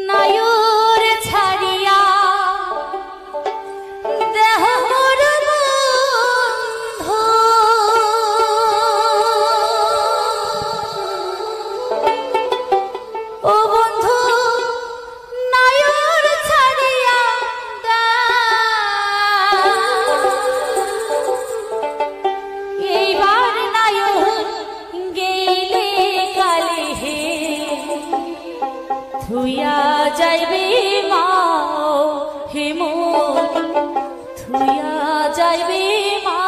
নায়র ছাড়িয়া দেহ মোর বন্ধু, ও বন্ধু নায়র ছাড়িয়া এইবার নায়র গেলে কালে হে থুইয়া যাইবে মা হে মোর থুইয়া যাইবে মা।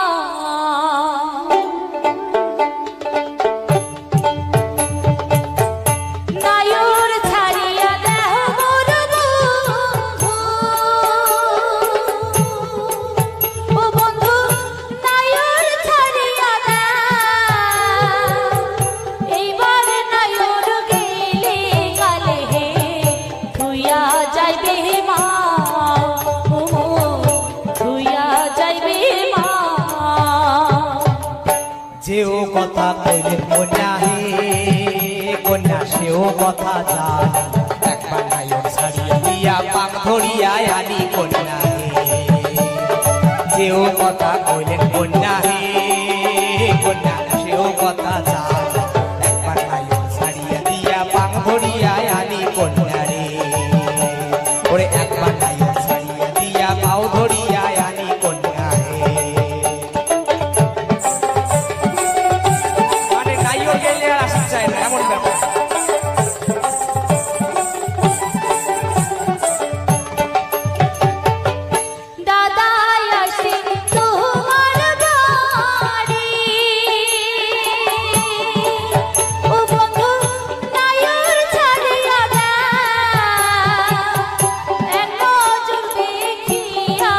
নায়র ছাড়িয়া দেহ মোর বন্ধু, ও বন্ধু নায়র ছাড়িয়া এইবার নায়র গেলে কালে হে থুইয়া যাইবে মা, ও থুইয়া যাইবে মা। যেও কথা কইলেন কন্যা হে কন্যা সেও কথা জান, একবার নায়র ছাড়িয়া দিয়া পাক ধরিয়া আনি কন্যা হে। যেও কথা কইলেন কন্যা হে কন্যা সেও কথা জান, একবার নায়র ছাড়িয়া দিয়া পাক ধরিয়া আনি কন্যা রে। ওরে একবার নায়র ছাড়িয়া দিয়া পাও ধরিয়া আনি কন্যা হে। মানে নায়র গেলে আর আসতে চায় না এমন ব্যাপার। দাদাই আসে তোমার বাড়ি, ও বন্ধু নায়র ছাড়িয়া এক নজর দেখিয়া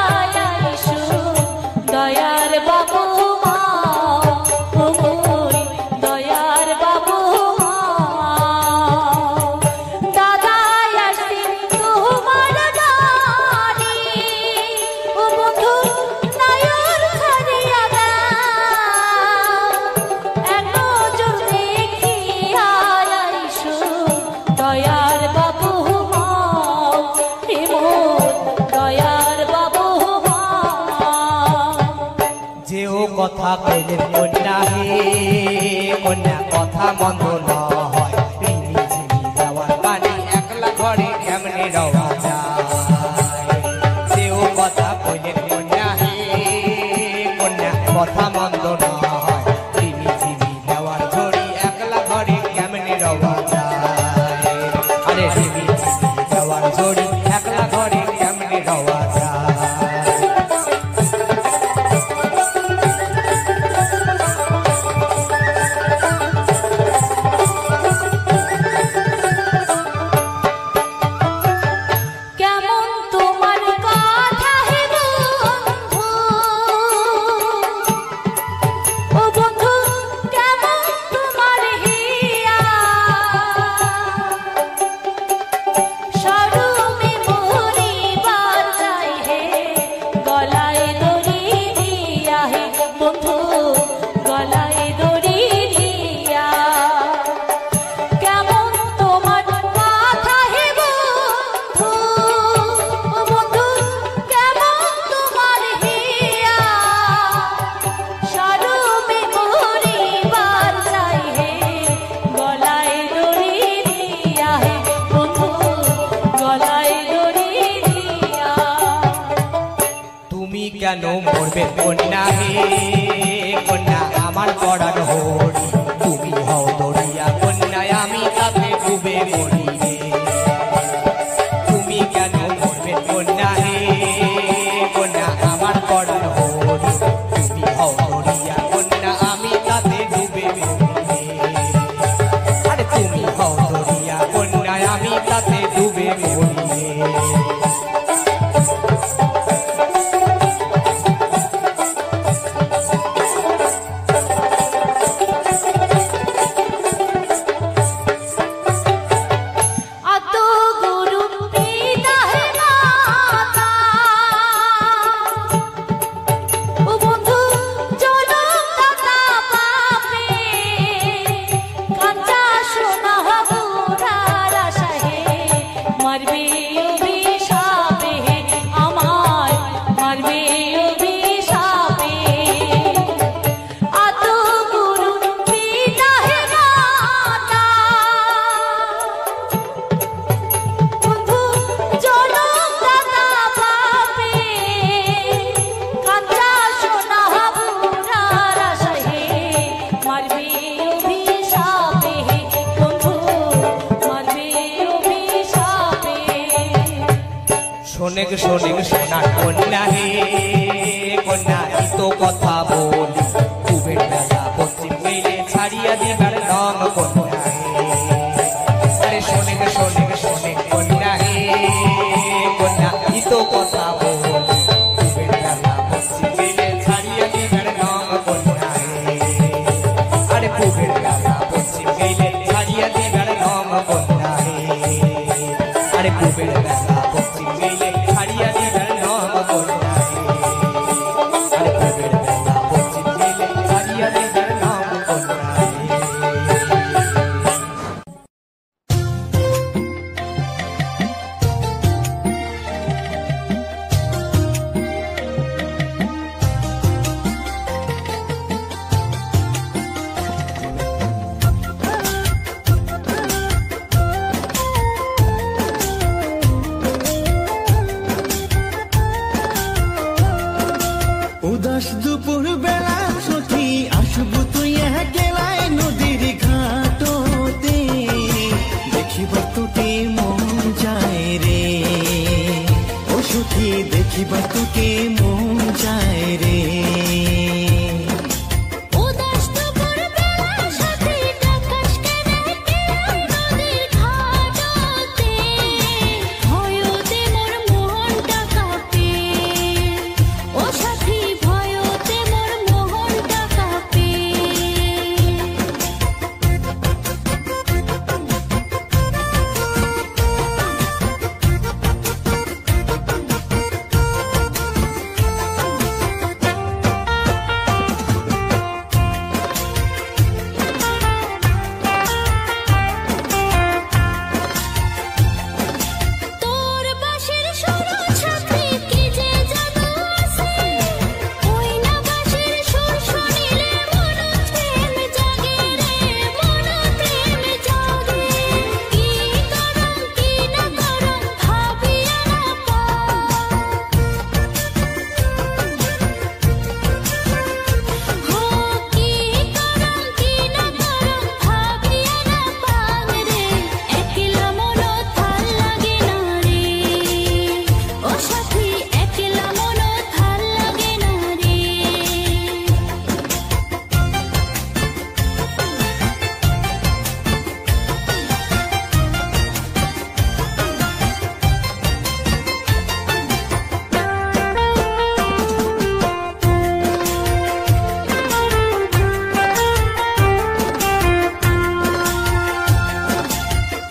আইসো দয়ার বাবু মা, ও মোর দয়ার বাবু মা। দাদাই আসে তোমার বাড়ি, ও বন্ধু নায়র ছাড়িয়া এক নজর দেখিয়া আইসো দয়ার বাবু মা, হে মোর দয়ার বাবু মা। যেও কথা কইলেন কন্যা হে কন্যা কথা মন্দ ন হয়, প্রেমী ঝিমি যাওয়ার পানি একলা ঘরে কেমনে রওয়া যায়। যেও কথা কইলেন কন্যা হে কন্যা কথা মন্দ ন হয়, প্রেমী ঝিমি যাওয়ার ঝড়ি একলা ঘরে কেমনে রওয়া যায়। আরে প্রেমী ঝিমি যাওয়ার ঝড়ি একলা ঘরে কেমনে রওয়া যায়। কেমন তোমার কথা হে বন্ধু, ও বন্ধু কেমন তোমার হিয়া, সরমে মরিবার যাই হে গলায় দড়ি দিয়া, হে বন্ধু গলায় দড়ি দিয়া। কেমন তোমার কথা হে বন্ধু, ও বন্ধু কেমন তোমার হিয়া, সরমে মরিবার যাই হে গলায় দড়ি দিয়া, হে বন্ধু গলায় দড়ি দিয়া। তুমি কেন মরবে কন্যা হে কন্যা আমার পড়ার হরি, তুমি হও দরিয়া কন্যা আমি তাতে ডুবে মরি রে। তুমি কেন মরবে কন্যা হে কন্যা আমার পড়ার হরি, তুমি হও দরিয়া কন্যা আমি তাতে ডুবে মরি রে। আরে তুমি হও দরিয়া কন্যা আমি তাতে ডুবে মরি রে। সোনা হাবুরার আশাহে মারবে অভিশাপে আমায় মারবে অভিশাপে আতো গুরু পিতা হে মাতা বন্ধু জনম দাতা পাপে কাঁচা সোনা পুরার আশায় মারবে অভিশাপে বন্ধু মারবে অভিশাপে শোনেক শোনেক সোনার কন্যা হে কন্যা তো কথা বলি কুবের বেলা পশ্চিম মেলে ছাড়িয়া দিবার নাম কন্যা হে আরে শোনেক শোনেক শোনেক কন্যা হে কন্যা তো কথা বলি কুবের বেলা পশ্চিম মেলে ছাড়িয়া দিবার নাম কন্যা হে আরে কুবের বেলা পশ্চিম মেলে ছাড়িয়া দিবার নাম কন্যা হে আরে কুবের বেলা পশ্চিম মেলে ছাড়িয়া দিবার নাম কন্যা হে আরে কুবের বেলা পশ্চিম মেলে ছাড়িয়া দিবার নাম কন্যা হে উদাস দুপুর বেলা সখী আসবো তুই একলাই নদীর ঘাটতে দেখিবার তোকে মন যায় রে ও সখী দেখিবার তোকে মন যায় রে উদাস দুপুর বেলা সাথে ডাকাস কেনে নদীর ঘাটতে ভয়তে মোর মনটা কাঁপে ও সাথী ভয়তে মোর মনটা কাঁপে তোর বাঁশির সুর সাথে কি যে জাদু আছে ওই না বাঁশির সুর শুনিলে মন প্রেম জাগে রে মন প্রেম জাগে কি করম কি না করম ভাবিয়া না হো কি করম কি না করম ভাবিয়া না পাং রে একলা মন থাল লাগে না রে ও সাথী একলা মন থাল লাগে না রে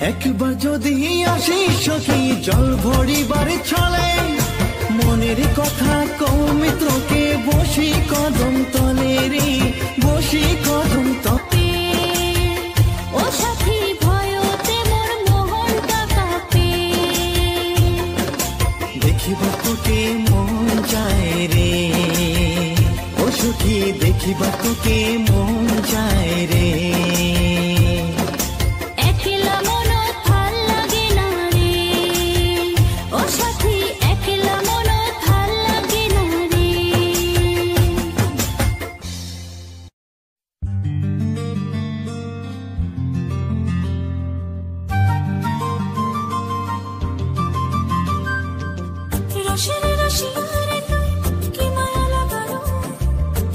একবার যদি আসিস সখী জল ভরিবার ছলে মনের কথা কও মিত্রকে বসি কদম তলে রে বসি কদম তলে ও সাথী ভয়তে মোর মোহনটা কাঁপে দেখিবার তোকে মন যায় রে ও সখী দেখিবার তোকে মন যায় রে একলা মন থাল লাগে না রে ও সাথী একলা মন থাল লাগে না রে রসের রসিয়ারে তুই কি মায়া লাগালো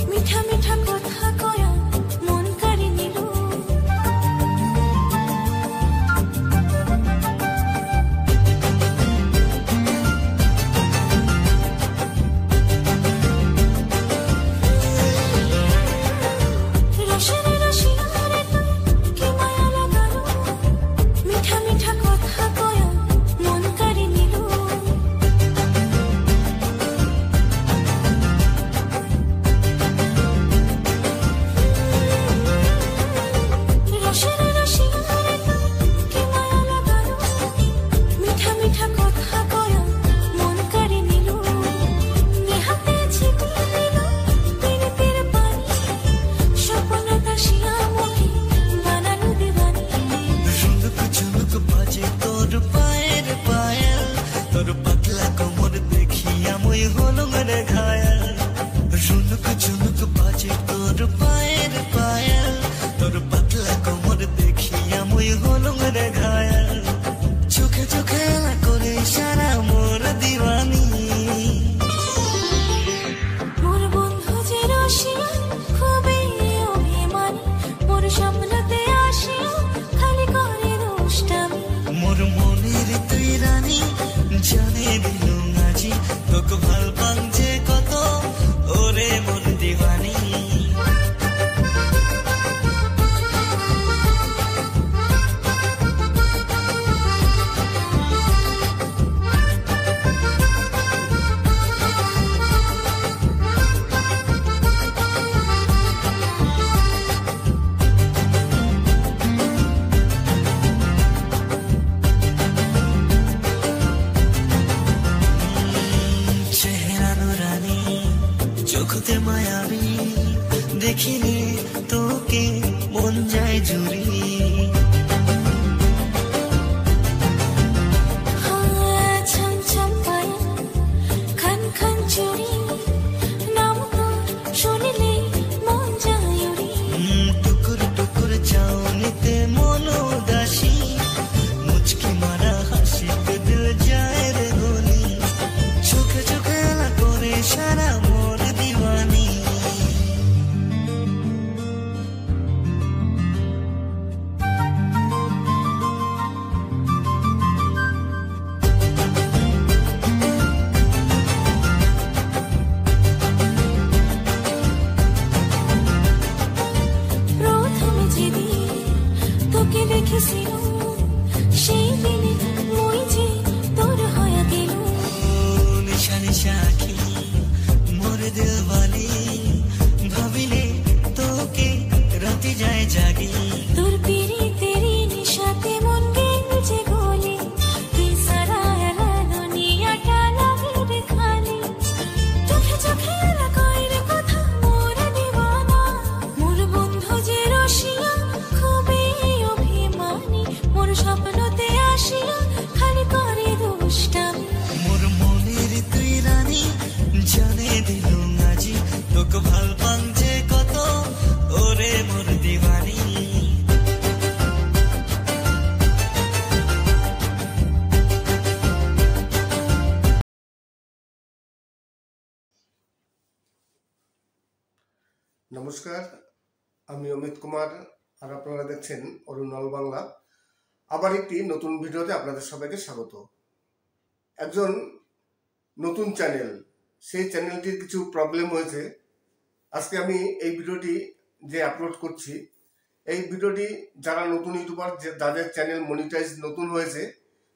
মিঠা মিঠা কথা কয়া মন কাড়ি নিল রসের রসিয়ারে তুই কি মায়া লাগালো মিঠা মিঠা কথা কয়া মন কাড়ি নিল তোর পায়ের পায়েল, তোর পাতলা কোমর দেখিয়া মই হলুম রে ঘায়াল। রুনুক ঝুনুক বাজে তোর পায়ের পায়েল, তোর পাতলা কোমর দেখিয়া মই হলুম রে ঘায়াল। চোখে চোখে এলা করে সারা মোর দিওয়ানি। মোর বন্ধু যে রসিয়া খুবই অভিমানী, মোর স্বপ্নতে আসিয়া খালি করে দুষ্টামি। মোর মনের তুই রানী, জানে দিলু আজি তোকে ভাল পাং যে কত, ওরে মোর দিওয়ানি। চেহারা নুরানি, চোখতে মায়াবী, দেখিলে তোকে মন যায় জুড়ি। ছম ছম পায়ে খান খান চুড়ি, নাম তোর শুনিলে মন যায় উড়ি। টুকুর টুকুর চাউনিতে মন উদাসী, মুচকি মারা হাসিতে দিল যায় রে গলি। চোখে চোখে এলা করে সারা মোর দিওয়ানি। প্রথমে যেদিন তোকে দেখেছিলাম, সেই দিনে মই যে তোর হয়ে গেল। নিশা নিশা আখি মোর দিলওয়ালি, ভাবিলে তোকে রাতে যায় জাগি। তোর পিরিতেরি নিশাতে মন গেল যে গলি, তুই সারা এলা দুনিয়াটা লাগে রে খালি। চোখে চোখে এলা কইরে কথা মোর দিওয়ানা, মোর বন্ধু যে রসিয়া খুবই অভিমানী, মোর স্বপ্নতে আসিয়া খালি করে দুষ্টামি। মোর মনের তুই রানী, জানে দিলু আজি তোকে ভাল পাং যে কত, ওরে মোর দিওয়ানি। নমস্কার, আমি অমিত কুমার আর আপনারা দেখছেন অরুণ অল বাংলা। আবার একটি নতুন ভিডিওতে আপনাদের সবাইকে স্বাগত। একজন নতুন চ্যানেল, সেই চ্যানেলটির কিছু প্রবলেম হয়েছে। আজকে আমি এই ভিডিওটি যে আপলোড করছি, এই ভিডিওটি যারা নতুন ইউটিউবার, যাদের চ্যানেল মনিটাইজ নতুন হয়েছে,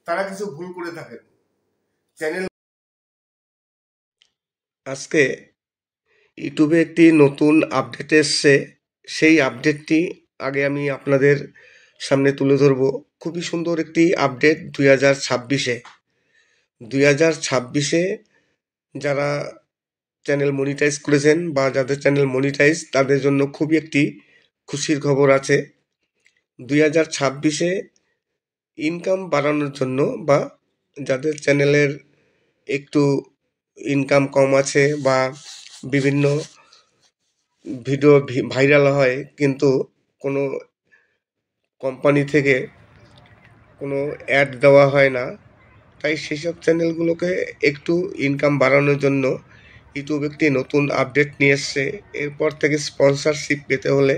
তারা কিছু ভুল করে থাকেন। চ্যানেল আজকে ইউটিউবে একটি নতুন আপডেট এসছে, সেই আপডেটটি আগে আমি আপনাদের সামনে তুলে ধরব। খুবই সুন্দর একটি আপডেট 2026-এ যারা চ্যানেল মনিটাইজ করেছেন বা যাদের চ্যানেল মনিটাইজ, তাদের জন্য খুবই একটি খুশির খবর আছে। 2026-এ ইনকাম বাড়ানোর জন্য বা যাদের চ্যানেলের একটু ইনকাম কম আছে বা বিভিন্ন ভিডিও ভাইরাল হয় কিন্তু কোনো কোম্পানি থেকে কোনো অ্যাড দেওয়া হয় না, তাই সেসব চ্যানেলগুলোকে একটু ইনকাম বাড়ানোর জন্য ইউটিউব একটি নতুন আপডেট নিয়ে এসছে। এরপর থেকে স্পন্সরশিপ পেতে হলে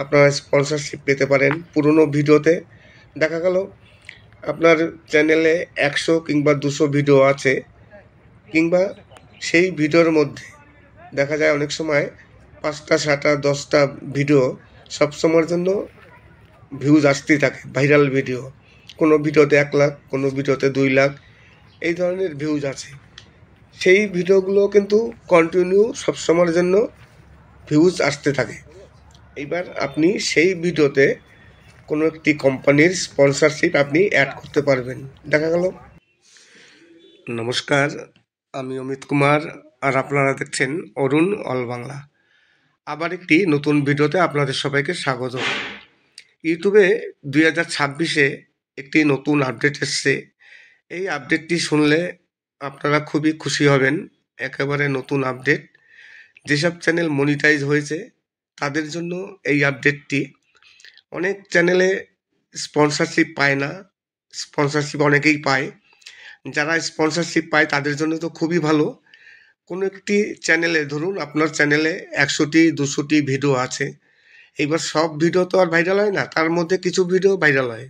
আপনারা স্পন্সরশিপ পেতে পারেন। পুরনো ভিডিওতে দেখা গেল আপনার চ্যানেলে 100 কিংবা 200 ভিডিও আছে, কিংবা সেই ভিডিওর মধ্যে দেখা যায় অনেক সময় 5টা 7টা 10টা ভিডিও সবসময়ের জন্য ভিউজ আসতেই থাকে, ভাইরাল ভিডিও। কোনো ভিডিওতে 1 লাখ, কোনো ভিডিওতে 2 লাখ, এই ধরনের ভিউজ আছে। সেই ভিডিওগুলো কিন্তু কন্টিনিউ সবসময়ের জন্য ভিউজ আসতে থাকে। এইবার আপনি সেই ভিডিওতে কোনো একটি কোম্পানির স্পন্সরশিপ আপনি অ্যাড করতে পারবেন। দেখা গেল। নমস্কার, আমি অমিত কুমার আর আপনারা দেখছেন অরুণ অল বাংলা। আবার একটি নতুন ভিডিওতে আপনাদের সবাইকে স্বাগত। ইউটিউবে 2026-এ একটি নতুন আপডেট এসছে। এই আপডেটটি শুনলে আপনারা খুবই খুশি হবেন। একেবারে নতুন আপডেট। যেসব চ্যানেল মনিটাইজ হয়েছে তাদের জন্য এই আপডেটটি। অনেক চ্যানেলে স্পন্সরশিপ পায় না, স্পন্সরশিপ অনেকেই পায়। যারা স্পন্সরশিপ পায় তাদের জন্য তো খুবই ভালো। কোনো একটি চ্যানেলে ধরুন আপনার চ্যানেলে 100টি 200টি ভিডিও আছে। এইবার সব ভিডিও তো আর ভাইরাল হয় না, তার মধ্যে কিছু ভিডিও ভাইরাল হয়।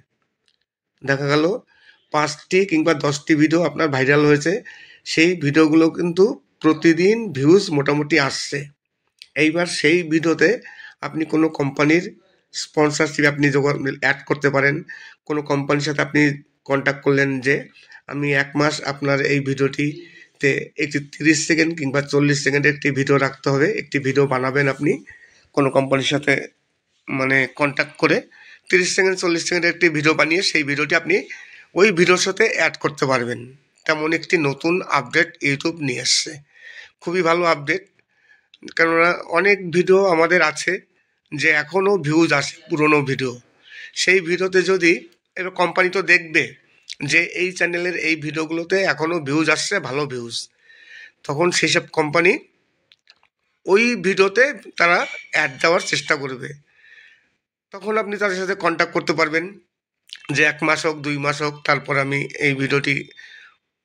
দেখা গেল 5টি কিংবা 10টি ভিডিও আপনার ভাইরাল হয়েছে, সেই ভিডিওগুলো কিন্তু প্রতিদিন ভিউজ মোটামুটি আসছে। এইবার সেই ভিডিওতে আপনি কোনো কোম্পানির স্পন্সরশিপ আপনি যখন অ্যাড করতে পারেন। কোনো কোম্পানির সাথে আপনি কন্ট্যাক্ট করলেন যে আমি 1 মাস আপনার এই ভিডিওটিতে একটি 30 সেকেন্ড কিংবা 40 সেকেন্ডের একটি ভিডিও রাখতে হবে। একটি ভিডিও বানাবেন আপনি কোনো কোম্পানির সাথে মানে কন্ট্যাক্ট করে 30 সেকেন্ড 40 সেকেন্ডের একটি ভিডিও বানিয়ে সেই ভিডিওটি আপনি ওই ভিডিওর সাথে অ্যাড করতে পারবেন। তেমন একটি নতুন আপডেট ইউটিউব নিয়ে এসছে। খুবই ভালো আপডেট। কেননা অনেক ভিডিও আমাদের আছে যে এখনও ভিউজ আসে পুরনো ভিডিও। সেই ভিডিওতে যদি এবার কোম্পানি তো দেখবে যে এই চ্যানেলের এই ভিডিওগুলোতে এখনও ভিউজ আসছে, ভালো ভিউজ, তখন সেসব কোম্পানি ওই ভিডিওতে তারা অ্যাড দেওয়ার চেষ্টা করবে। তখন আপনি তাদের সাথে কন্ট্যাক্ট করতে পারবেন যে 1 মাস হোক 2 মাস হোক, তারপর আমি এই ভিডিওটি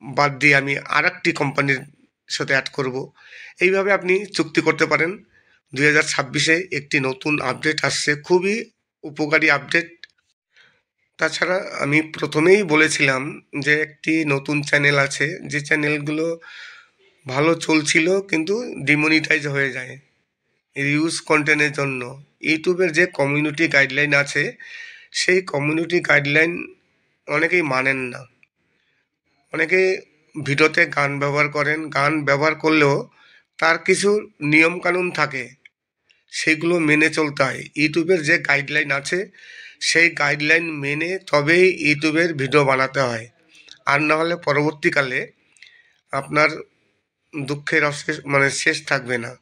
বাদ দিয়ে আমি আর একটি কোম্পানির সাথে অ্যাড করব। এইভাবে আপনি চুক্তি করতে পারেন। 2026-এ একটি নতুন আপডেট আসছে, খুবই উপকারী আপডেট। তাছাড়া আমি প্রথমেই বলেছিলাম যে একটি নতুন চ্যানেল আছে, যে চ্যানেলগুলো ভালো চলছিল কিন্তু ডিমনিটাইজ হয়ে যায় রিউজ কন্টেন্টের জন্য। ইউটিউবের যে কমিউনিটি গাইডলাইন আছে সেই কমিউনিটি গাইডলাইন অনেকেই মানেন না। অনেকে ভিডিওতে গান ব্যবহার করেন, গান ব্যবহার করলেও তার কিছু নিয়মকানুন থাকে, সেগুলো মেনে চলতে হয়। ইউটিউবের যে গাইডলাইন আছে সেই গাইডলাইন মেনে তবেই ইউটিউবের ভিডিও বানাতে হয়। আর না হলে পরবর্তীকালে আপনার দুঃখের অশেষ শেষ থাকবে না।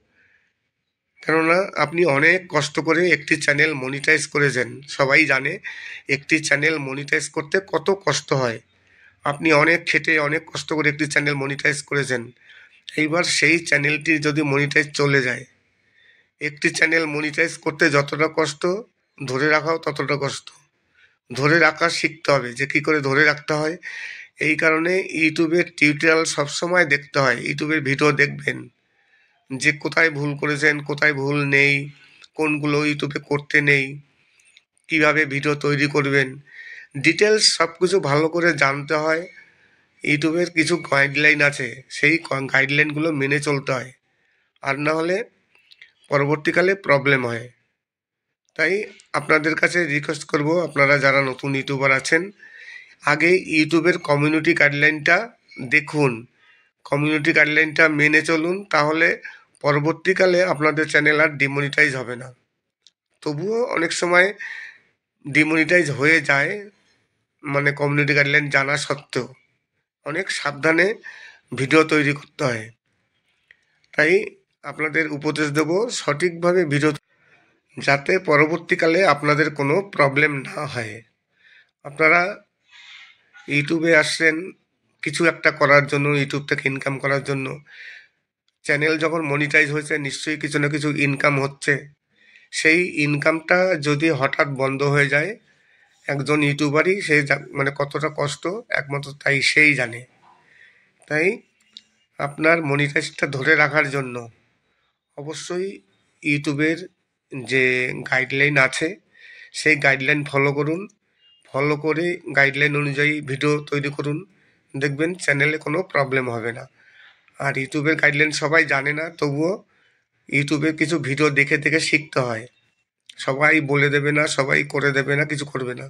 কেননা আপনি অনেক কষ্ট করে একটি চ্যানেল মনিটাইজ করেছেন। সবাই জানে একটি চ্যানেল মনিটাইজ করতে কত কষ্ট হয়। আপনি অনেক খেটে অনেক কষ্ট করে একটি চ্যানেল মনিটাইজ করেছেন। এইবার সেই চ্যানেলটির যদি মনিটাইজ চলে যায়, একটি চ্যানেল মনিটাইজ করতে যতটা কষ্ট, ধরে রাখাও ততটা কষ্ট। ধরে রাখা শিখতে হবে যে কী করে ধরে রাখতে হয়। এই কারণে ইউটিউবের টিউটোরিয়াল সবসময় দেখতে হয়। ইউটিউবের ভিডিও দেখবেন যে কোথায় ভুল করেছেন, কোথায় ভুল নেই, কোনগুলো ইউটিউবে করতে নেই, কিভাবে ভিডিও তৈরি করবেন, ডিটেলস সব কিছু ভালো করে জানতে হয়। ইউটিউবের কিছু গাইডলাইন আছে, সেই গাইডলাইনগুলো মেনে চলতে হয়। আর না হলে পরবর্তীকালে প্রবলেম হয়। তাই আপনাদের কাছে রিকোয়েস্ট করব, আপনারা যারা নতুন ইউটিউবার আছেন, আগে ইউটিউবের কমিউনিটি গাইডলাইনটা দেখুন, কমিউনিটি গাইডলাইনটা মেনে চলুন, তাহলে পরবর্তীকালে আপনাদের চ্যানেল আর ডিমনিটাইজ হবে না। তবুও অনেক সময় ডিমনিটাইজ হয়ে যায়, কমিউনিটি গাইডলাইন জানা সত্ত্বেও। অনেক সাবধানে ভিডিও তৈরি করতে হয়। তাই আপনাদের উপদেশ দেব সঠিকভাবে ভিডিও, যাতে পরবর্তীকালে আপনাদের কোনো প্রবলেম না হয়। আপনারা ইউটিউবে আসছেন কিছু একটা করার জন্য, ইউটিউব থেকে ইনকাম করার জন্য। চ্যানেল যখন মনিটাইজ হয়েছে নিশ্চয়ই কিছু না কিছু ইনকাম হচ্ছে। সেই ইনকামটা যদি হঠাৎ বন্ধ হয়ে যায়, একজন ইউটিউবারই সে কতটা কষ্ট একমাত্র তাই সেই জানে। তাই আপনার মনিটাইজটা ধরে রাখার জন্য অবশ্যই ইউটিউবের যে গাইডলাইন আছে সেই গাইডলাইন ফলো করুন। ফলো করে গাইডলাইন অনুযায়ী ভিডিও তৈরি করুন, দেখবেন চ্যানেলে কোনো প্রবলেম হবে না। আর ইউটিউবের গাইডলাইন সবাই জানে না, তবুও ইউটিউবের কিছু ভিডিও দেখে দেখে শিখতে হয়। সবাই বলে দেবে না, সবাই করে দেবে না, কিছু করবে না।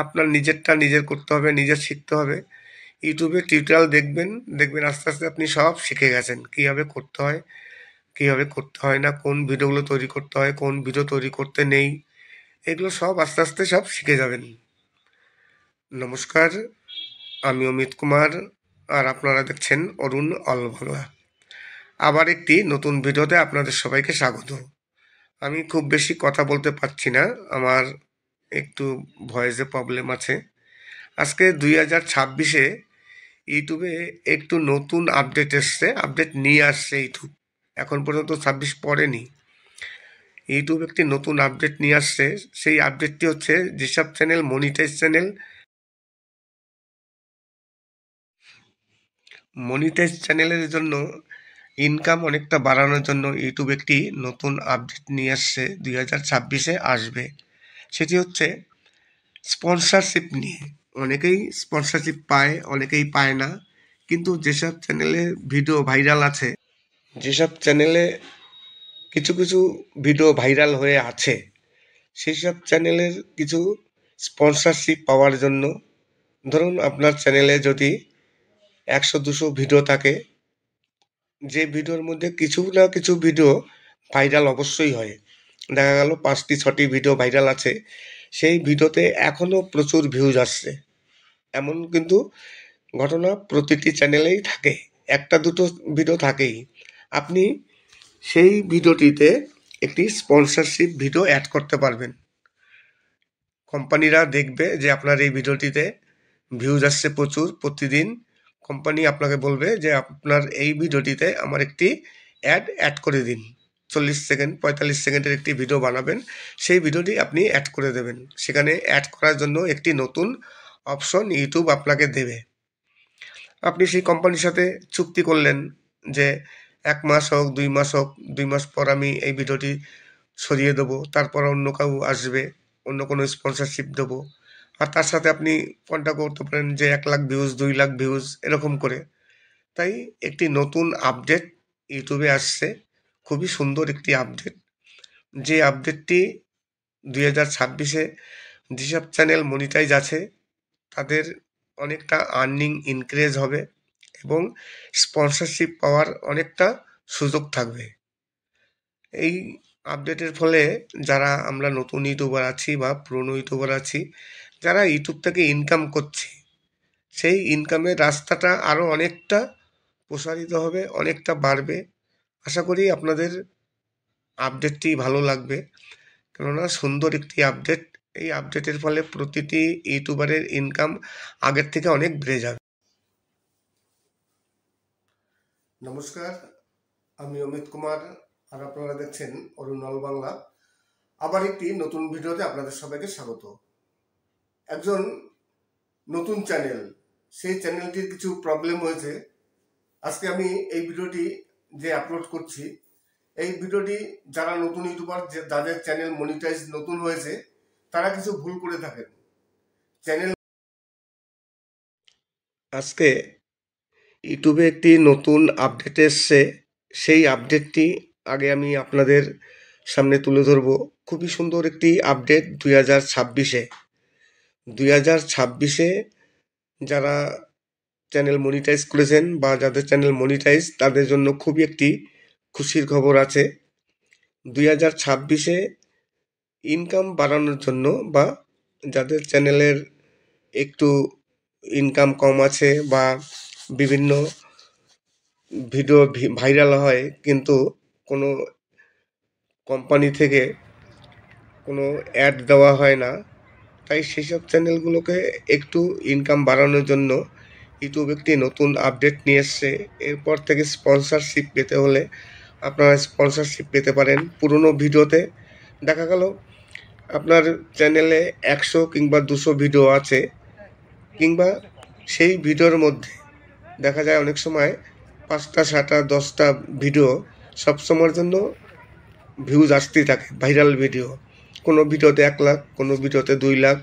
আপনার নিজেরটা নিজের করতে হবে, নিজের শিখতে হবে। ইউটিউবে টিউটোরিয়াল দেখবেন আস্তে আস্তে আপনি সব শিখে গেছেন, কীভাবে করতে হয়, কীভাবে করতে হয় না, কোন ভিডিওগুলো তৈরি করতে হয়, কোন ভিডিও তৈরি করতে নেই, এগুলো সব আস্তে আস্তে সব শিখে যাবেন। নমস্কার, আমি অমিত কুমার, আর আপনারা দেখছেন অরুণ অল বাংলা। আবার একটি নতুন ভিডিওতে আপনাদের সবাইকে স্বাগত। আমি খুব বেশি কথা বলতে পারছি না, আমার একটু ভয়েসে প্রবলেম আছে। আজকে 2026-এ ইউটিউবে একটু নতুন আপডেট এসছে, আপডেট নিয়ে আসছে ইউটিউব। এখন পর্যন্ত 26 পড়েনি। ইউটিউব একটি নতুন আপডেট নিয়ে আসছে। সেই আপডেটটি হচ্ছে যেসব চ্যানেল মনিটাইজ চ্যানেলের জন্য ইনকাম অনেকটা বাড়ানোর জন্য ইউটিউব একটি নতুন আপডেট নিয়ে আসছে, 2026-এ আসবে। সেটি হচ্ছে স্পন্সরশিপ নিয়ে। অনেকেই স্পন্সরশিপ পায়, অনেকেই পায় না। কিন্তু যেসব চ্যানেলে ভিডিও ভাইরাল আছে, যেসব চ্যানেলে কিছু কিছু ভিডিও ভাইরাল হয়ে আছে, সেই সব চ্যানেলের কিছু স্পন্সরশিপ পাওয়ার জন্য, ধরুন আপনার চ্যানেলে যদি 100-200 ভিডিও থাকে, যে ভিডিওর মধ্যে কিছু না কিছু ভিডিও ভাইরাল অবশ্যই হয়, দেখা গেল 5টি-6টি ভিডিও ভাইরাল আছে, সেই ভিডিওতে এখনও প্রচুর ভিউজ আসছে, এমন কিন্তু ঘটনা প্রতিটি চ্যানেলেই থাকে। একটা দুটো ভিডিও থাকেই। আপনি সেই ভিডিওটিতে একটি স্পন্সরশিপ ভিডিও অ্যাড করতে পারবেন। কোম্পানিরা দেখবে যে আপনার এই ভিডিওটিতে ভিউজ আসছে প্রচুর প্রতিদিন, কোম্পানি আপনাকে বলবে যে আপনার এই ভিডিওটিতে আমার একটি অ্যাড করে দিন। 40 সেকেন্ড 45 সেকেন্ডের একটি ভিডিও বানাবেন, সেই ভিডিওটি আপনি অ্যাড করে দেবেন। সেখানে অ্যাড করার জন্য একটি নতুন অপশন ইউটিউব আপনাকে দেবে। আপনি সেই কোম্পানির সাথে চুক্তি করলেন যে 1 মাস হোক 2 মাস হোক, 2 মাস পর আমি এই ভিডিওটি সরিয়ে দেবো, তারপর অন্য কেউ আসবে, অন্য কোনো স্পন্সরশিপ দেবো। আর তার সাথে আপনি কন্ট্যাক্ট করতে পারেন যে 1 লাখ ভিউজ, 2 লাখ ভিউজ, এরকম করে। তাই একটি নতুন আপডেট ইউটিউবে আসছে, খুবই সুন্দর একটি আপডেট। যে আপডেটটি 2026-এ যেসব চ্যানেল মনিটাইজ আছে তাদের অনেকটা আর্নিং ইনক্রিজ হবে এবং স্পন্সরশিপ পাওয়ার অনেকটা সুযোগ থাকবে। এই আপডেটের ফলে যারা আমরা নতুন ইউটিউবার আছি বা পুরনো ইউটিউবার আছি, যারা ইউটিউব থেকে ইনকাম করছি, সেই ইনকামের রাস্তাটা আরও অনেকটা প্রসারিত হবে, অনেকটা বাড়বে। আশা করি আপনাদের আপডেটটি ভালো লাগবে, কেননা সুন্দর একটি আপডেট। এই আপডেটের ফলে প্রতিটি ইউটিউবারের ইনকাম আগের থেকে অনেক বেড়ে যাবে। নমস্কার, আমি অমিত কুমার, আর আপনারা দেখছেন অরুণ অল বাংলা। আবার একটি নতুন ভিডিওতে আপনাদের সবাইকে স্বাগত। একজন নতুন চ্যানেল, সেই চ্যানেলটির কিছু প্রবলেম হয়েছে। আজকে আমি এই ভিডিওটি যে আপলোড করছি, এই ভিডিওটি যারা নতুন ইউটিউবার, যাদের চ্যানেল মনিটাইজ নতুন হয়েছে, তারা কিছু ভুল করে থাকেন চ্যানেল। আজকে ইউটিউবে একটি নতুন আপডেট এসছে, সেই আপডেটটি আগে আমি আপনাদের সামনে তুলে ধরব। খুবই সুন্দর একটি আপডেট 2026-এ যারা চ্যানেল মনিটাইজ করেছেন বা যাদের চ্যানেল মনিটাইজ, তাদের জন্য খুবই একটি খুশির খবর আছে। 2026-এ ইনকাম বাড়ানোর জন্য বা যাদের চ্যানেলের একটু ইনকাম কম আছে বা বিভিন্ন ভিডিও ভাইরাল হয় কিন্তু কোনো কোম্পানি থেকে কোনো অ্যাড দেওয়া হয় না, তাই সেসব চ্যানেলগুলোকে একটু ইনকাম বাড়ানোর জন্য ইউটিউব একটি নতুন আপডেট নিয়ে এসছে। এরপর থেকে স্পন্সরশিপ পেতে হলে আপনারা স্পন্সরশিপ পেতে পারেন। পুরনো ভিডিওতে দেখা গেল আপনার চ্যানেলে 100 কিংবা 200 ভিডিও আছে, কিংবা সেই ভিডিওর মধ্যে দেখা যায় অনেক সময় 5টা 7টা 10টা ভিডিও সবসময়ের জন্য ভিউজ আসতেই থাকে, ভাইরাল ভিডিও। কোনো ভিডিওতে 1 লাখ, কোনো ভিডিওতে 2 লাখ,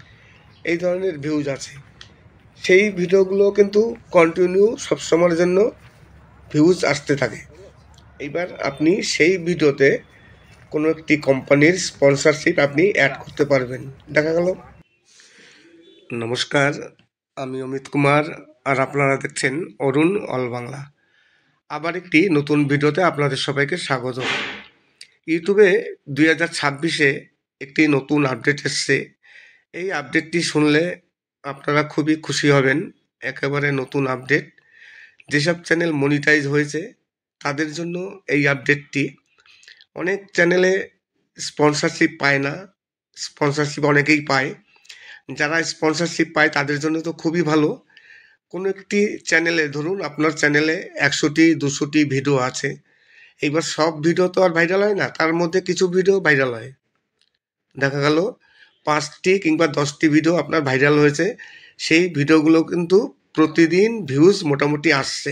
এই ধরনের ভিউজ আছে। সেই ভিডিওগুলো কিন্তু কন্টিনিউ সবসময়ের জন্য ভিউজ আসতে থাকে। এইবার আপনি সেই ভিডিওতে কোনো একটি কোম্পানির স্পন্সরশিপ আপনি অ্যাড করতে পারবেন। দেখা গেল। নমস্কার, আমি অমিত কুমার, আর আপনারা দেখছেন অরুণ অল বাংলা। আবার একটি নতুন ভিডিওতে আপনাদের সবাইকে স্বাগত। ইউটিউবে 2026-এ একটি নতুন আপডেট এসছে। এই আপডেটটি শুনলে আপনারা খুবই খুশি হবেন, একেবারে নতুন আপডেট। যেসব চ্যানেল মনিটাইজ হয়েছে তাদের জন্য এই আপডেটটি। অনেক চ্যানেলে স্পন্সরশিপ পায় না, স্পন্সরশিপ অনেকেই পায়, যারা স্পন্সরশিপ পায় তাদের জন্য তো খুবই ভালো। কোনো একটি চ্যানেলে ধরুন আপনার চ্যানেলে 100টি 200টি ভিডিও আছে, এইবার সব ভিডিও তো আর ভাইরাল হয় না, তার মধ্যে কিছু ভিডিও ভাইরাল হয়। দেখা গেল 5টি কিংবা 10টি ভিডিও আপনার ভাইরাল হয়েছে, সেই ভিডিওগুলো কিন্তু প্রতিদিন ভিউজ মোটামুটি আসছে।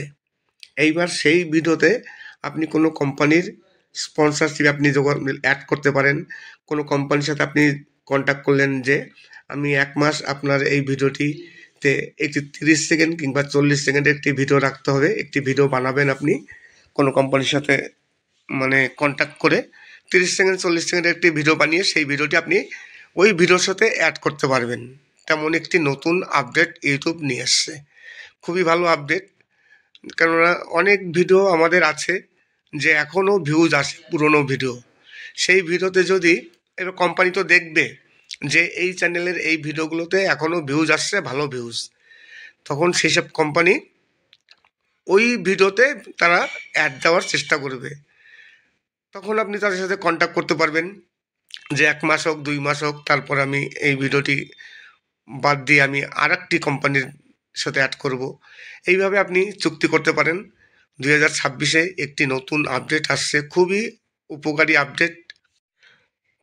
এইবার সেই ভিডিওতে আপনি কোনো কোম্পানির স্পন্সরশিপ আপনি যখন অ্যাড করতে পারেন। কোনো কোম্পানির সাথে আপনি কন্ট্যাক্ট করলেন যে আমি 1 মাস আপনার এই ভিডিওটিতে একটি 30 সেকেন্ড কিংবা 40 সেকেন্ডের একটি ভিডিও রাখতে হবে, একটি ভিডিও বানাবেন আপনি কোনো কোম্পানির সাথে মানে কন্ট্যাক্ট করে 30 সেকেন্ড 40 সেকেন্ডের একটি ভিডিও বানিয়ে সেই ভিডিওটি আপনি ওই ভিডিওর সাথে অ্যাড করতে পারবেন। তেমন একটি নতুন আপডেট ইউটিউব নিয়ে এসছে, খুবই ভালো আপডেট। কেননা অনেক ভিডিও আমাদের আছে যে এখনও ভিউজ আসে পুরনো ভিডিও, সেই ভিডিওতে যদি এবার কোম্পানি তো দেখবে যে এই চ্যানেলের এই ভিডিওগুলোতে এখনও ভিউজ আসছে, ভালো ভিউজ, তখন সেসব কোম্পানি ওই ভিডিওতে তারা অ্যাড দেওয়ার চেষ্টা করবে। তখন আপনি তাদের সাথে কন্ট্যাক্ট করতে পারবেন যে 1 মাস হোক 2 মাস হোক, তারপর আমি এই ভিডিওটি বাদ দিয়ে আমি আর একটি কোম্পানির সাথে অ্যাড করব। এইভাবে আপনি চুক্তি করতে পারেন। 2026-এ একটি নতুন আপডেট আসছে, খুবই উপকারী আপডেট।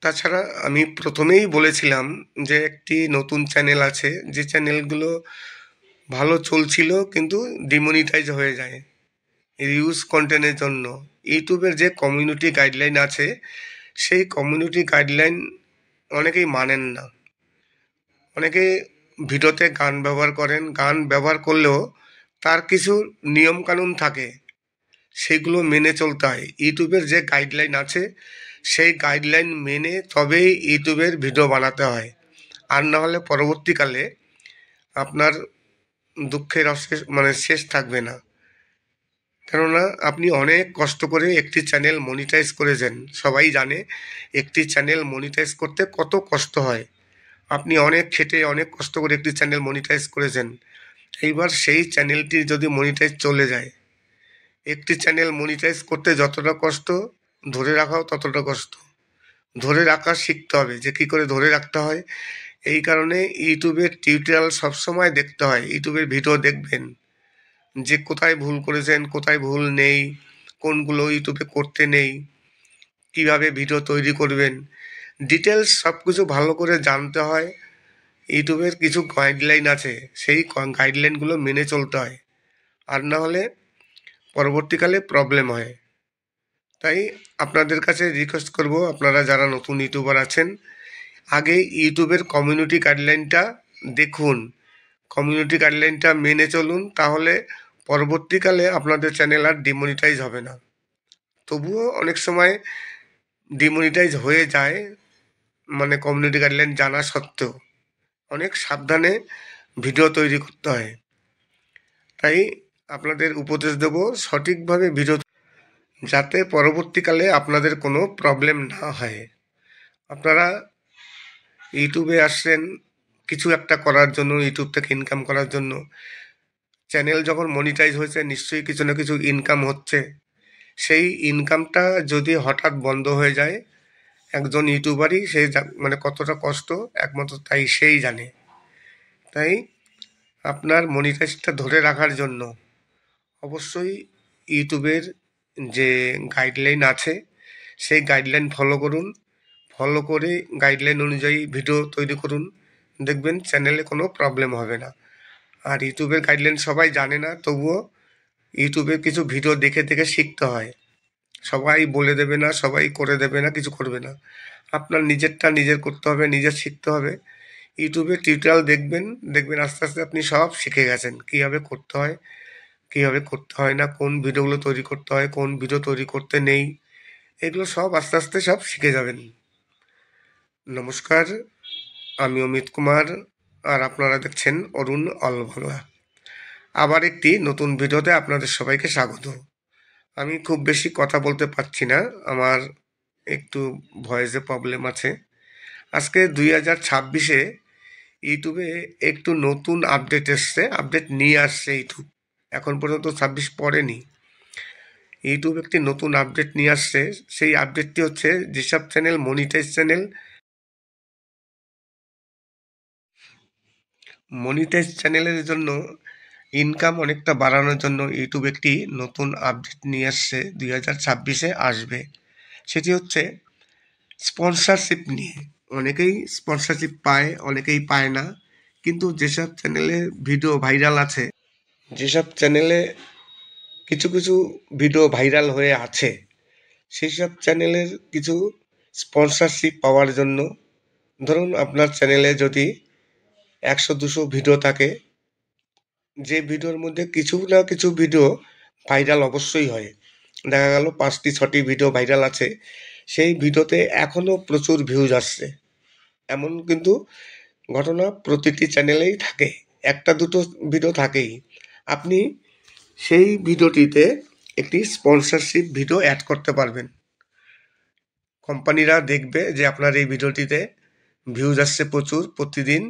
তাছাড়া আমি প্রথমেই বলেছিলাম যে একটি নতুন চ্যানেল আছে, যে চ্যানেলগুলো ভালো চলছিল কিন্তু ডিমনিটাইজ হয়ে যায় রিউজ কন্টেন্টের জন্য। ইউটিউবের যে কমিউনিটি গাইডলাইন আছে, সেই কমিউনিটি গাইডলাইন অনেকেই মানেন না। অনেকে ভিডিওতে গান ব্যবহার করেন, গান ব্যবহার করলেও তার কিছু নিয়মকানুন থাকে, সেগুলো মেনে চলতে হয়। ইউটিউবের যে গাইডলাইন আছে সেই গাইডলাইন মেনে তবেই ইউটিউবের ভিডিও বানাতে হয়, আর না হলে পরবর্তীকালে আপনার দুঃখের অশেষ শেষ থাকবে না। কেননা আপনি অনেক কষ্ট করে একটি চ্যানেল মনিটাইজ করেছেন, সবাই জানে একটি চ্যানেল মনিটাইজ করতে কত কষ্ট হয়। আপনি অনেক খেটে অনেক কষ্ট করে একটি চ্যানেল মনিটাইজ করেছেন, এইবার সেই চ্যানেলটি যদি মনিটাইজ চলে যায়, একটি চ্যানেল মনিটাইজ করতে যতটা কষ্ট ধরে রাখাও ততটা কষ্ট। ধরে রাখা শিখতে হবে যে কী করে ধরে রাখতে হয়। এই কারণে ইউটিউবের টিউটোরিয়াল সবসময় দেখতে হয়। ইউটিউবের ভিডিও দেখবেন যে কোথায় ভুল করেছেন, কোথায় ভুল নেই, কোনগুলো ইউটিউবে করতে নেই, কিভাবে ভিডিও তৈরি করবেন, ডিটেলস সব কিছু ভালো করে জানতে হয়। ইউটিউবের কিছু গাইডলাইন আছে, সেই গাইডলাইনগুলো মেনে চলতে হয়, আর না হলে পরবর্তীকালে প্রবলেম হয়। তাই আপনাদের কাছে রিকোয়েস্ট করব, আপনারা যারা নতুন ইউটিউবার আছেন, আগে ইউটিউবের কমিউনিটি গাইডলাইনটা দেখুন, কমিউনিটি গাইডলাইনটা মেনে চলুন, তাহলে পরবর্তীকালে আপনাদের চ্যানেল আর ডিমনিটাইজ হবে না। তবুও অনেক সময় ডিমনিটাইজ হয়ে যায়, কমিউনিটি গাইডলাইন জানা সত্ত্বেও অনেক সাবধানে ভিডিও তৈরি করতে হয়। তাই আপনাদের উপদেশ দেব সঠিকভাবে ভিডিও, যাতে পরবর্তীকালে আপনাদের কোনো প্রবলেম না হয়। আপনারা ইউটিউবে আসছেন কিছু একটা করার জন্য, ইউটিউব থেকে ইনকাম করার জন্য। চ্যানেল যখন মনিটাইজ হয়েছে নিশ্চয়ই কিছু না কিছু ইনকাম হচ্ছে। সেই ইনকামটা যদি হঠাৎ বন্ধ হয়ে যায়, একজন ইউটিউবারই সে কতটা কষ্ট একমাত্র তাই সেই জানে। তাই আপনার মনিটাইজটা ধরে রাখার জন্য অবশ্যই ইউটিউবের যে গাইডলাইন আছে সেই গাইডলাইন ফলো করুন, ফলো করে গাইডলাইন অনুযায়ী ভিডিও তৈরি করুন, দেখবেন চ্যানেলে কোনো প্রবলেম হবে না। আর ইউটিউবের গাইডলাইন সবাই জানে না, তবুও ইউটিউবের কিছু ভিডিও দেখে দেখে শিখতে হয়। সবাই বলে দেবে না, সবাই করে দেবে না, কিছু করবে না। আপনার নিজেরটা নিজের করতে হবে, নিজের শিখতে হবে। ইউটিউবে টিউটোরিয়াল দেখবেন, দেখবেন আস্তে আস্তে আপনি সব শিখে গেছেন, কীভাবে করতে হয় কীভাবে করতে হয় না, কোন ভিডিওগুলো তৈরি করতে হয়, কোন ভিডিও তৈরি করতে নেই, এগুলো সব আস্তে আস্তে সব শিখে যাবেন। নমস্কার, আমি অমিত কুমার, আর আপনারা দেখছেন অরুণ অল বাংলা। আবার একটি নতুন ভিডিওতে আপনাদের সবাইকে স্বাগত। আমি খুব বেশি কথা বলতে পারছি না, আমার একটু ভয়েসে প্রবলেম আছে। আজকে 2026-এ ইউটিউবে একটু নতুন আপডেট এসছে, আপডেট নিয়ে আসছে ইউটিউব। এখন পর্যন্ত 26 পড়েনি। ইউটিউব একটি নতুন আপডেট নিয়ে আসছে। সেই আপডেটটি হচ্ছে যেসব চ্যানেল মনিটাইজ চ্যানেল মনিটাইজ চ্যানেলের জন্য ইনকাম অনেকটা বাড়ানোর জন্য ইউটিউব একটি নতুন আপডেট নিয়ে আসছে, 2026-এ আসবে। সেটি হচ্ছে স্পন্সরশিপ নিয়ে। অনেকেই স্পন্সরশিপ পায়, অনেকেই পায় না। কিন্তু যেসব চ্যানেলে ভিডিও ভাইরাল আছে, যেসব চ্যানেলে কিছু কিছু ভিডিও ভাইরাল হয়ে আছে, সেই সব চ্যানেলের কিছু স্পন্সরশিপ পাওয়ার জন্য, ধরুন আপনার চ্যানেলে যদি 100-200 ভিডিও থাকে, যে ভিডিওর মধ্যে কিছু না কিছু ভিডিও ভাইরাল অবশ্যই হয়, দেখা গেল 5টি-6টি ভিডিও ভাইরাল আছে, সেই ভিডিওতে এখনও প্রচুর ভিউজ আসছে, এমন কিন্তু ঘটনা প্রতিটি চ্যানেলেই থাকে, 1-2টো ভিডিও থাকেই। আপনি সেই ভিডিওটিতে একটি স্পন্সরশিপ ভিডিও অ্যাড করতে পারবেন। কোম্পানিরা দেখবে যে আপনার এই ভিডিওটিতে ভিউজ আসছে প্রচুর প্রতিদিন,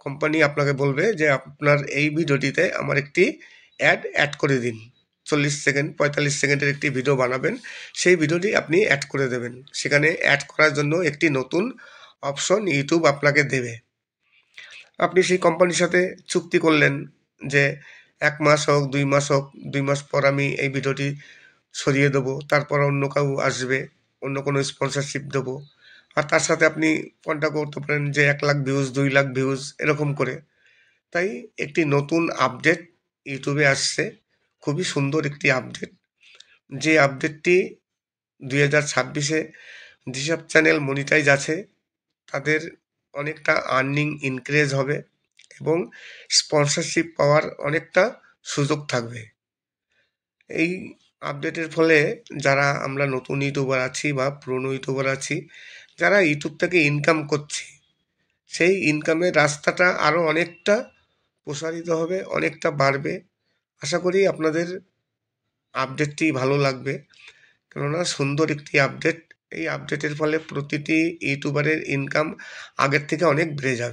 কোম্পানি আপনাকে বলবে যে আপনার এই ভিডিওটিতে আমার একটি অ্যাড করে দিন। 40 সেকেন্ড 45 সেকেন্ডের একটি ভিডিও বানাবেন, সেই ভিডিওটি আপনি অ্যাড করে দেবেন। সেখানে অ্যাড করার জন্য একটি নতুন অপশন ইউটিউব আপনাকে দেবে। আপনি সেই কোম্পানির সাথে চুক্তি করলেন যে 1 মাস হোক 2 মাস হোক, 2 মাস পর আমি এই ভিডিওটি সরিয়ে দেবো, তারপর অন্য কেউ আসবে, অন্য কোনো স্পন্সরশিপ দেবো। আর তার সাথে আপনি কন্ট্যাক্ট করতে পারেন যে 1 লাখ ভিউজ, 2 লাখ ভিউজ, এরকম করে। তাই একটি নতুন আপডেট ইউটিউবে আসছে, খুবই সুন্দর একটি আপডেট। যে আপডেটটি 2026-এ যেসব চ্যানেল মনিটাইজ আছে তাদের অনেকটা আর্নিং ইনক্রিজ হবে এবং স্পন্সরশিপ পাওয়ার অনেকটা সুযোগ থাকবে। এই আপডেটের ফলে যারা আমরা নতুন ইউটিউবার আছি বা পুরনো ইউটিউবার আছি, যারা ইউটিউব থেকে ইনকাম করছি, সেই ইনকামের রাস্তাটা আরও অনেকটা প্রসারিত হবে, অনেকটা বাড়বে। আশা করি আপনাদের আপডেটটি ভালো লাগবে, কেননা সুন্দর একটি আপডেট। এই আপডেটের ফলে প্রতিটি ইউটিউবারের ইনকাম আগের থেকে অনেক বেড়ে যাবে।